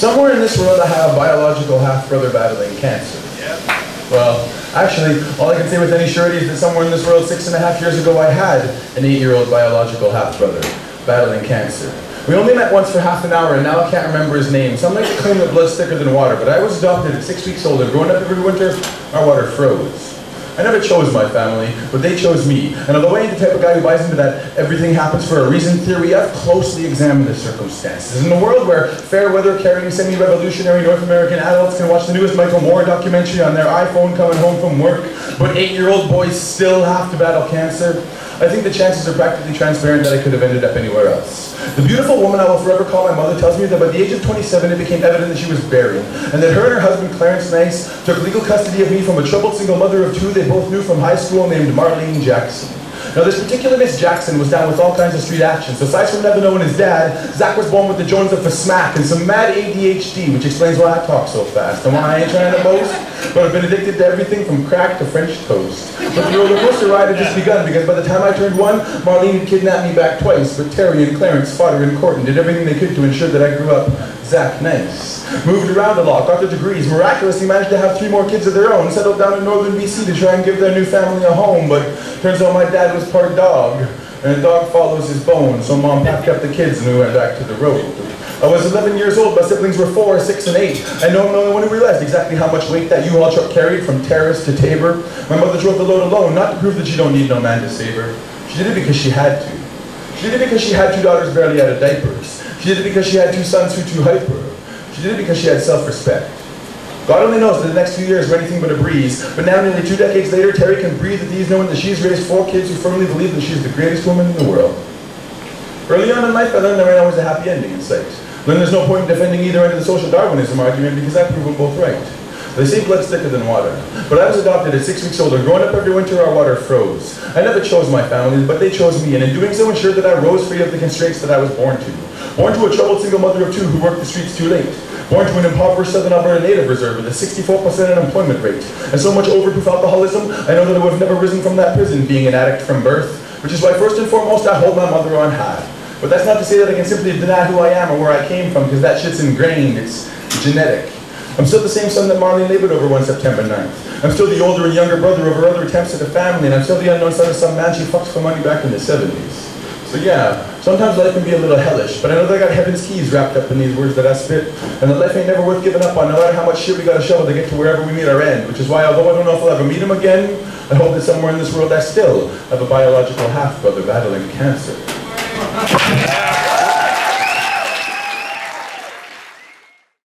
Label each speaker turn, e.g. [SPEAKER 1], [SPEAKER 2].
[SPEAKER 1] Somewhere in this world I have a biological half-brother battling cancer. Well, actually, all I can say with any surety is that somewhere in this world 6.5 years ago I had an 8-year-old biological half-brother battling cancer. We only met once for half an hour and now I can't remember his name. Some like to claim that blood's thicker than water, but I was adopted at 6 weeks old and growing up every winter, our water froze. I never chose my family, but they chose me. And although I ain't the type of guy who buys into that everything happens for a reason theory, I've closely examined the circumstances. In a world where fair-weather-carrying, semi-revolutionary North American adults can watch the newest Michael Moore documentary on their iPhone coming home from work, but 8-year-old boys still have to battle cancer, I think the chances are practically transparent that I could have ended up anywhere else. The beautiful woman I will forever call my mother tells me that by the age of 27 it became evident that she was barren, and that her and her husband Clarence Nice took legal custody of me from a troubled single mother of 2 they both knew from high school named Marlene Jackson. Now this particular Miss Jackson was down with all kinds of street action, so aside from never knowing his dad, Zach was born with the Jones up for smack and some mad ADHD, which explains why I talk so fast, and why I ain't trying to boast, but I've been addicted to everything from crack to French toast. But the roller coaster ride had just begun, because by the time I turned 1, Marlene had kidnapped me back twice, but Terry and Clarence fought her in court and did everything they could to ensure that I grew up Zach Nice. Moved around a lot, got their degrees, miraculously managed to have 3 more kids of their own, settled down in northern BC to try and give their new family a home, but turns out my dad was part dog, and a dog follows his bones, so Mom packed up the kids and we went back to the road. I was 11 years old, my siblings were 4, 6, and 8. I know I'm the only one who realized exactly how much weight that U-Haul truck carried from Terrace to Tabor. My mother drove the load alone, not to prove that she don't need no man to save her. She did it because she had to. She did it because she had 2 daughters barely out of diapers. She did it because she had 2 sons who too hyper. She did it because she had self-respect. God only knows that the next few years were anything but a breeze, but now nearly 2 decades later, Terry can breathe at ease knowing that she's raised 4 kids who firmly believe that she's the greatest woman in the world. Early on in life, I learned there ain't always a happy ending in sight. Then there's no point in defending either end of the social Darwinism argument because I prove them both right. They say blood's thicker than water, but I was adopted at 6 weeks old and growing up every winter our water froze. I never chose my family, but they chose me, and in doing so ensured that I rose free of the constraints that I was born to. Born to a troubled single mother of 2 who worked the streets too late. Born to an impoverished Southern Alberta native reserve with a 64% unemployment rate. And so much overproof alcoholism, I know that I would have never risen from that prison being an addict from birth, which is why first and foremost I hold my mother on high. But that's not to say that I can simply deny who I am or where I came from, because that shit's ingrained, it's genetic. I'm still the same son that Marlene labored over on September 9th. I'm still the older and younger brother over other attempts at a family, and I'm still the unknown son of some man she fucked for money back in the 70s. So yeah, sometimes life can be a little hellish, but I know that I got heaven's keys wrapped up in these words that I spit, and that life ain't never worth giving up on, no matter how much shit we gotta shovel to get to wherever we meet our end, which is why, although I don't know if I'll ever meet him again, I hope that somewhere in this world I still have a biological half-brother battling cancer.